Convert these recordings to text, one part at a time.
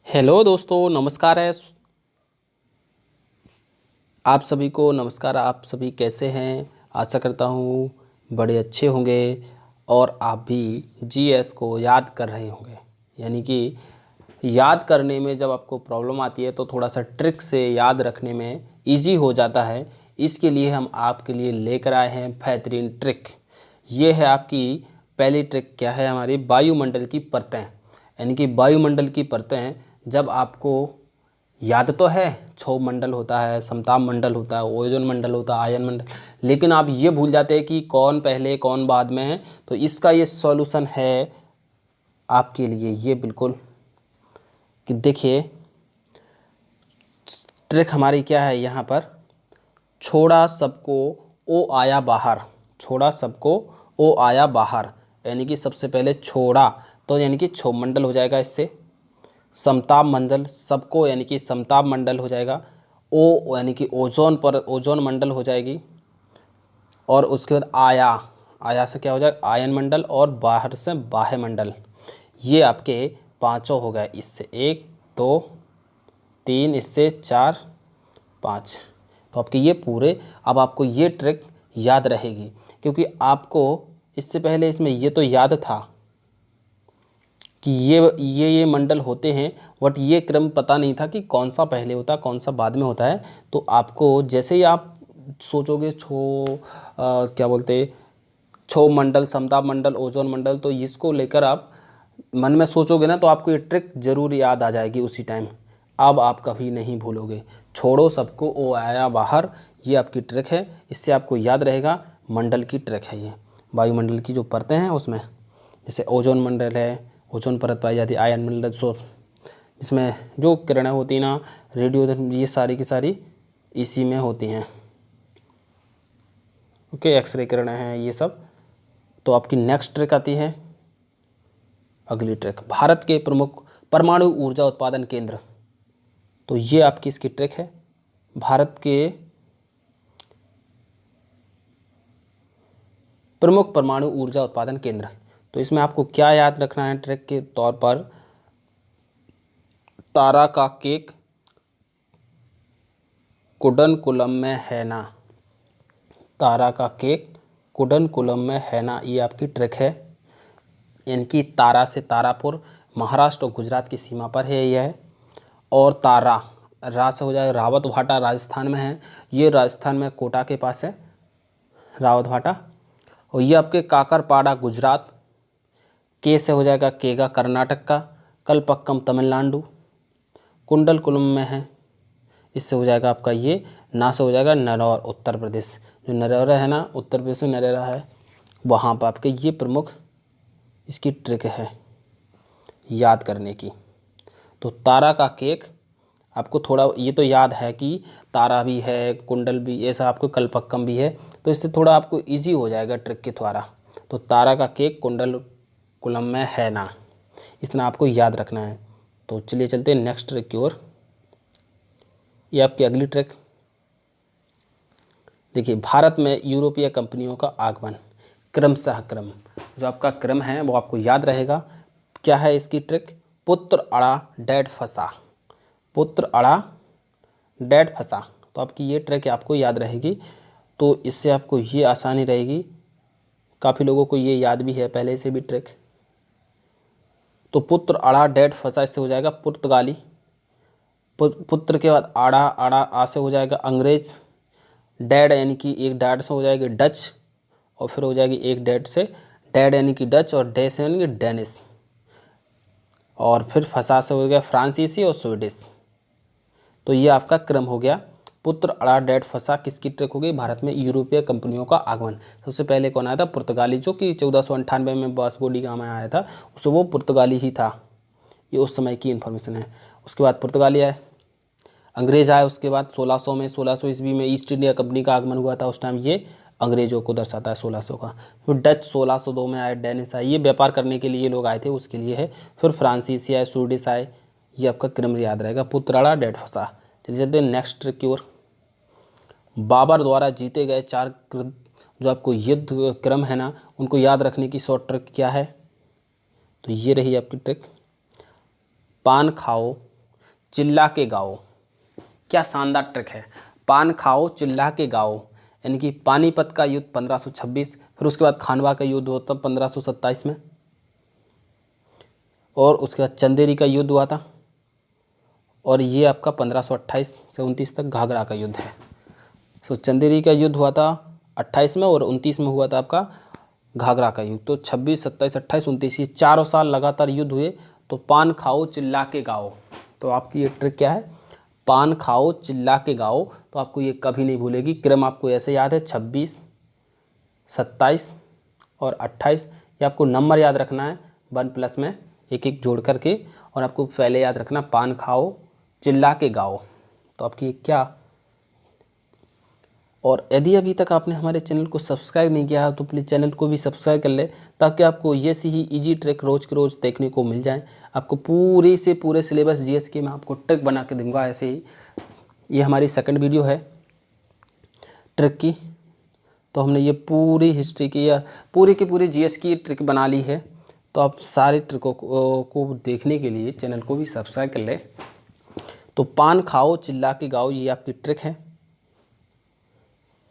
Hello दोस्तों, नमस्कार है आप सभी को। नमस्कार, आप सभी कैसे हैं? आशा करता हूँ बड़े अच्छे होंगे और आप भी जीएस को याद कर रहे होंगे। यानी कि याद करने में जब आपको प्रॉब्लम आती है तो थोड़ा सा ट्रिक से याद रखने में इजी हो जाता है। इसके लिए हम आपके लिए लेकर आए हैं बेहतरीन ट्रिक। ये है आपकी पहली ट्रिक। क्या है? हमारी वायुमंडल की परतें। यानी कि वायुमंडल की परतें जब आपको याद तो है, क्षोभ मंडल होता है, समताप मंडल होता है, ओजोन मंडल होता है, आयन मंडल, लेकिन आप ये भूल जाते हैं कि कौन पहले कौन बाद में है। तो इसका ये सॉल्यूशन है आपके लिए, ये बिल्कुल कि देखिए ट्रिक हमारी क्या है यहाँ पर। छोड़ा सबको ओ आया बाहर, छोड़ा सबको ओ आया बाहर। यानी कि सबसे पहले छोड़ा तो यानी कि क्षोभ मंडल हो जाएगा इससे। समताप मंडल सबको यानी कि समताप मंडल हो जाएगा। ओ यानी कि ओजोन पर ओजोन मंडल हो जाएगी। और उसके बाद आया, आया से क्या हो जाएगा? आयन मंडल। और बाहर से बाह्य मंडल। ये आपके पांचों हो गए। इससे 1 2 3, इससे 4 5। तो आपके ये पूरे, अब आपको ये ट्रिक याद रहेगी क्योंकि आपको इससे पहले इसमें ये तो याद था कि ये मंडल होते हैं, बट ये क्रम पता नहीं था कि कौन सा पहले होता है कौन सा बाद में होता है। तो आपको जैसे ही आप सोचोगे क्या बोलते, क्षोभ मंडल, समताप मंडल, ओजोन मंडल, तो इसको लेकर आप मन में सोचोगे ना तो आपको ये ट्रिक जरूर याद आ जाएगी उसी टाइम। अब आप कभी नहीं भूलोगे। छोड़ो सबको ओ आया बाहर, ये आपकी ट्रिक है। इससे आपको याद रहेगा। मंडल की ट्रिक है ये। वायुमंडल की जो परतें हैं उसमें जैसे ओजोन मंडल है, ओजोन परत पाई जाती है, आयन मंडल जिसमें जो किरणें होती हैं ना, रेडियो, ये सारी की सारी इसी में होती हैं। ओके, एक्सरे किरणें हैं ये सब। तो आपकी नेक्स्ट ट्रिक आती है, अगली ट्रिक, भारत के प्रमुख परमाणु ऊर्जा उत्पादन केंद्र। तो ये आपकी इसकी ट्रिक है। भारत के प्रमुख परमाणु ऊर्जा उत्पादन केंद्र। तो इसमें आपको क्या याद रखना है ट्रिक के तौर पर? तारा का केक कुडनकुलम में है ना। तारा का केक कुडनकुलम में है ना, ये आपकी ट्रिक है। इनकी तारा से तारापुर, महाराष्ट्र और गुजरात की सीमा पर है यह। और तारा, रा से हो जाएगा रावत भाटा, राजस्थान में है। ये राजस्थान में कोटा के पास है रावत भाटा। और ये आपके काकरपाड़ा गुजरात। के से हो जाएगा केगा, कर्नाटक का। कलपक्कम तमिलनाडु। कुंडलकुलम में है। इससे हो जाएगा आपका ये। ना से हो जाएगा नरौर, उत्तर प्रदेश। जो नरौरा है ना, उत्तर प्रदेश में नरेरा है, वहाँ पर आपके ये प्रमुख इसकी ट्रिक है याद करने की। तो तारा का केक आपको थोड़ा ये तो याद है कि तारा भी है, कुंडल भी, ऐसा आपको कलपक्कम भी है। तो इससे थोड़ा आपको इजी हो जाएगा ट्रिक के द्वारा। तो तारा का केक कुंडल कुलम में है ना, इतना आपको याद रखना है। तो चलिए चलते हैं नेक्स्ट ट्रिक की ओर। ये आपकी अगली ट्रिक देखिए, भारत में यूरोपीय कंपनियों का आगमन। क्रमशः क्रम, जो आपका क्रम है वो आपको याद रहेगा। क्या है इसकी ट्रिक? पुत्र अड़ा डैड फंसा, पुत्र अड़ा डैड फंसा। तो आपकी ये ट्रिक आपको याद रहेगी। तो इससे आपको ये आसानी रहेगी। काफ़ी लोगों को ये याद भी है पहले से भी ट्रिक। तो पुत्र अड़ा डैड फंसा, इससे हो जाएगा पुर्तगाली। पुत्र के बाद आड़ा, आड़ा आ से हो जाएगा अंग्रेज। डैड यानी कि एक डैड से हो जाएगी डच। और फिर हो जाएगी एक डैड से, डैड यानी कि डच, और डे से यानी कि डेनिस। और फिर फंसा से हो गया फ्रांसीसी और स्वीडिश। तो ये आपका क्रम हो गया। पुत्र अड़ा डैड फंसा किसकी ट्रिक हो गई? भारत में यूरोपीय कंपनियों का आगमन। सबसे पहले कौन आया था? पुर्तगाली, जो कि 1498 में वास्को डी गामा आया था। उससे वो पुर्तगाली ही था। ये उस समय की इन्फॉर्मेशन है। उसके बाद पुर्तगाली आए, अंग्रेज आए। उसके बाद 1600 में, 1600 ईस्वी में ईस्ट इंडिया कंपनी का आगमन हुआ था। उस टाइम ये अंग्रेजों को दर्शाता है 1600 का। फिर डच 1602 में आए, डेनिस आए, ये व्यापार करने के लिए लोग आए थे, उसके लिए है। फिर फ्रांसीसी आए, स्वीडिश आए। ये आपका क्रम याद रहेगा, पुत्राड़ा डैड फंसा। चलिए चलते हैं नेक्स्ट ट्रिक की ओर। बाबर द्वारा जीते गए 4 जो आपको युद्ध क्रम है ना, उनको याद रखने की शॉर्ट ट्रिक क्या है? तो ये रही आपकी ट्रिक। पान खाओ चिल्ला के गाओ। क्या शानदार ट्रिक है। पान खाओ चिल्ला के गाओ, यानी कि पानीपत का युद्ध 1526, फिर उसके बाद खानवा का युद्ध होता 1527 में, और उसके बाद चंदेरी का युद्ध हुआ था, और ये आपका 1528 से 29 तक घाघरा का युद्ध है। तो चंदेरी का युद्ध हुआ था 28 में और 29 में हुआ था आपका घाघरा का युद्ध। तो 26, 27, 28, 29 ये 4 साल लगातार युद्ध हुए। तो पान खाओ चिल्ला के गाओ, तो आपकी ये ट्रिक क्या है, पान खाओ चिल्ला के गाओ। तो आपको ये कभी नहीं भूलेगी। क्रम आपको ऐसे याद है 26, 27 और 28। ये आपको नंबर याद रखना है 1+ में एक एक जोड़ करके, और आपको पहले याद रखना पान खाओ चिल्ला के गाओ। तो आपकी क्या, और यदि अभी तक आपने हमारे चैनल को सब्सक्राइब नहीं किया है तो प्लीज़ चैनल को भी सब्सक्राइब कर ले, ताकि आपको ये सी ही इजी ट्रिक रोज़ के रोज़ देखने को मिल जाए। आपको पूरे से पूरे सिलेबस जीएस के मैं आपको ट्रिक बना के दूंगा ऐसे ही। ये हमारी सेकंड वीडियो है ट्रिक की। तो हमने ये पूरी हिस्ट्री की या पूरी की पूरी जीएस की ट्रिक बना ली है। तो आप सारे ट्रिकों को देखने के लिए चैनल को भी सब्सक्राइब कर ले। तो पान खाओ चिल्ला के गाओ ये आपकी ट्रिक है।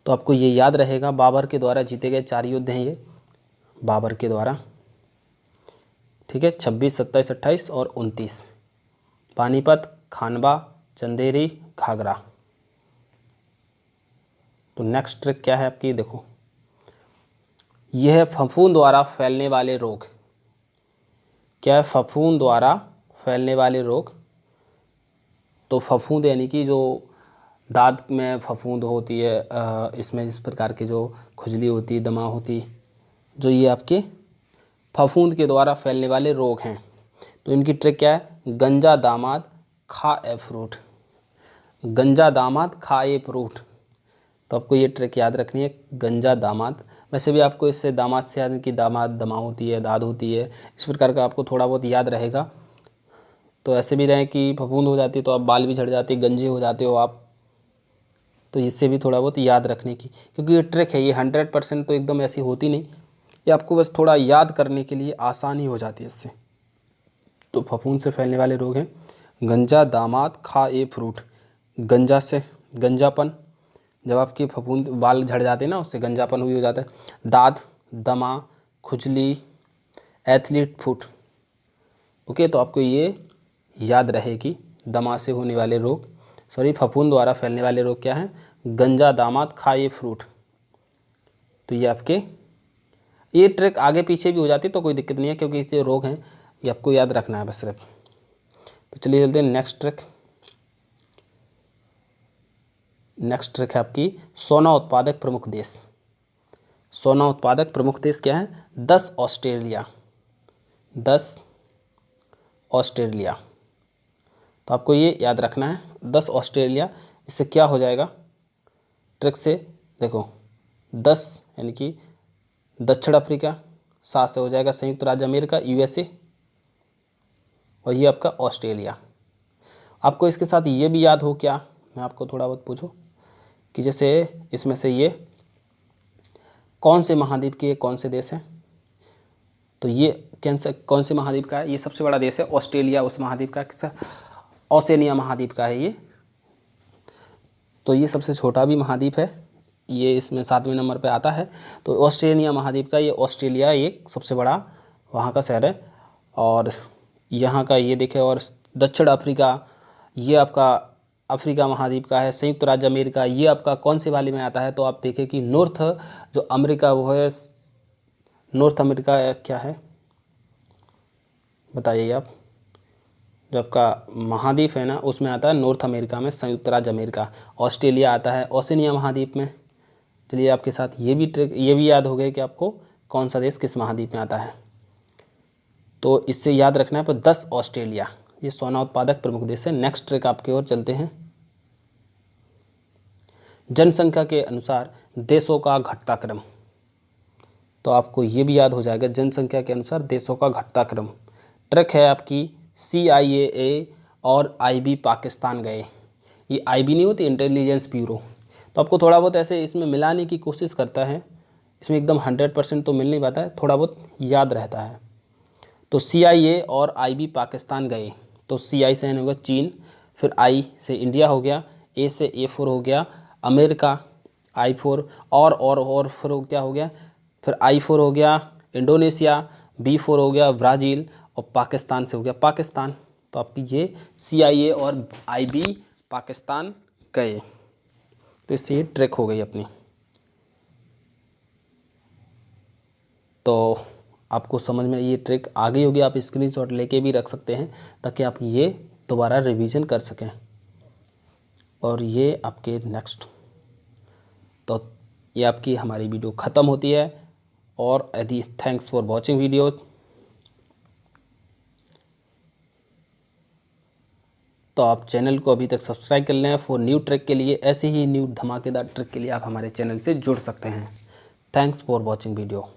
तो आपको ये याद रहेगा, बाबर के द्वारा जीते गए 4 युद्ध हैं ये, बाबर के द्वारा, ठीक है। 26, 27, 28 और 29, पानीपत, खानवा, चंदेरी, घाघरा। तो नेक्स्ट ट्रिक क्या है आपकी, देखो यह है फफूंद द्वारा फैलने वाले रोग। क्या है, फफूंद द्वारा फैलने वाले रोग। तो फफूंद यानी कि जो दांत में फफूंद होती है, इसमें इस प्रकार की जो खुजली होती, दमा होती, जो ये आपके फफूंद के द्वारा फैलने वाले रोग हैं। तो इनकी ट्रिक क्या है, गंजा दामाद खा ए फ्रूट, गंजा दामाद खा ए फ्रूट। तो आपको ये ट्रिक याद रखनी है, गंजा दामाद। वैसे भी आपको इससे दामाद से याद कि दामाद दमा होती है, दाद होती है, इस प्रकार का आपको थोड़ा बहुत याद रहेगा। तो ऐसे भी रहे कि फफूंद हो जाती है तो आप बाल भी झड़ जाते, गंजे हो जाते हो आप, तो इससे भी थोड़ा बहुत याद रखने की, क्योंकि ये ट्रिक है, ये 100% तो एकदम ऐसी होती नहीं, ये आपको बस थोड़ा याद करने के लिए आसानी हो जाती है इससे। तो फफूंद से फैलने वाले रोग हैं गंजा दामाद खा ए फ्रूट। गंजा से गंजापन, जब आपके फफूंद बाल झड़ जाते हैं ना, उससे गंजापन हुई हो जाता है। दाद, दमा, खुजली, एथलीट फुट। ओके, तो आपको ये याद रहे कि दमा से होने वाले रोग, फफूंद द्वारा फैलने वाले रोग क्या हैं, गंजा दामाद खाए फ्रूट। तो ये आपके, ये ट्रिक आगे पीछे भी हो जाती तो कोई दिक्कत नहीं है, क्योंकि इसके रोग हैं, ये आपको याद रखना है बस सिर्फ। तो चलिए चलते हैं नेक्स्ट ट्रिक। नेक्स्ट ट्रिक है आपकी सोना उत्पादक प्रमुख देश। सोना उत्पादक प्रमुख देश क्या है, 10 ऑस्ट्रेलिया, 10 ऑस्ट्रेलिया। तो आपको ये याद रखना है 10 ऑस्ट्रेलिया। इससे क्या हो जाएगा ट्रिक से, देखो 10 यानी कि दक्षिण अफ्रीका, 7 से हो जाएगा संयुक्त राज्य अमेरिका यूएसए, और ये आपका ऑस्ट्रेलिया। आपको इसके साथ ये भी याद हो क्या, मैं आपको थोड़ा बहुत पूछूं कि जैसे इसमें से ये कौन से महाद्वीप के कौन से देश हैं। तो ये कौन से महाद्वीप का है, ये सबसे बड़ा देश है ऑस्ट्रेलिया, उस महाद्वीप का किसा ओसेनिया महाद्वीप का है ये। तो ये सबसे छोटा भी महाद्वीप है, ये इसमें 7वें नंबर पे आता है। तो ऑस्ट्रेलिया महाद्वीप का ये ऑस्ट्रेलिया एक सबसे बड़ा वहाँ का शहर है। और यहाँ का ये देखें, और दक्षिण अफ्रीका ये आपका अफ्रीका महाद्वीप का है। संयुक्त राज्य अमेरिका ये आपका कौन से वाले में आता है, तो आप देखें कि नॉर्थ जो अमेरिका वो है, नॉर्थ अमेरिका क्या है बताइए आप, जो आपका महाद्वीप है ना उसमें आता है नॉर्थ अमेरिका में संयुक्त राज्य अमेरिका। ऑस्ट्रेलिया आता है ओसेनिया महाद्वीप में। चलिए आपके साथ ये भी ट्रिक, ये भी याद हो गए कि आपको कौन सा देश किस महाद्वीप में आता है। तो इससे याद रखना है पर 10 ऑस्ट्रेलिया ये सोना उत्पादक प्रमुख देश है। नेक्स्ट ट्रिक आपकी ओर चलते हैं। जनसंख्या के अनुसार देशों का घटता क्रम। तो आपको ये भी याद हो जाएगा, जनसंख्या के अनुसार देशों का घटता क्रम। ट्रिक है आपकी CIA और IB पाकिस्तान गए। ये IB नहीं होती, इंटेलिजेंस ब्यूरो। तो आपको थोड़ा बहुत ऐसे इसमें मिलाने की कोशिश करता है, इसमें एकदम 100% तो मिल नहीं पाता है, थोड़ा बहुत याद रहता है। तो CIA और IB पाकिस्तान गए। तो CI से होगा चीन, फिर I से इंडिया हो गया, A से A4 हो गया अमेरिका I4, और फिर क्या हो गया, फिर I4 हो गया इंडोनेशिया, B4 हो गया ब्राज़ील और पाकिस्तान से हो गया पाकिस्तान। तो आपकी ये CIA और IB पाकिस्तान गए। तो इससे ये ट्रिक हो गई अपनी। तो आपको समझ में ये ट्रिक आ गई होगी, आप स्क्रीनशॉट लेके भी रख सकते हैं ताकि आप ये दोबारा रिवीजन कर सकें। और ये आपके नेक्स्ट, तो ये आपकी हमारी वीडियो ख़त्म होती है। और यदि थैंक्स फॉर वॉचिंग वीडियो। तो आप चैनल को अभी तक सब्सक्राइब कर लें फॉर न्यू ट्रिक के लिए। ऐसे ही न्यू धमाकेदार ट्रिक के लिए आप हमारे चैनल से जुड़ सकते हैं। Thanks for watching video.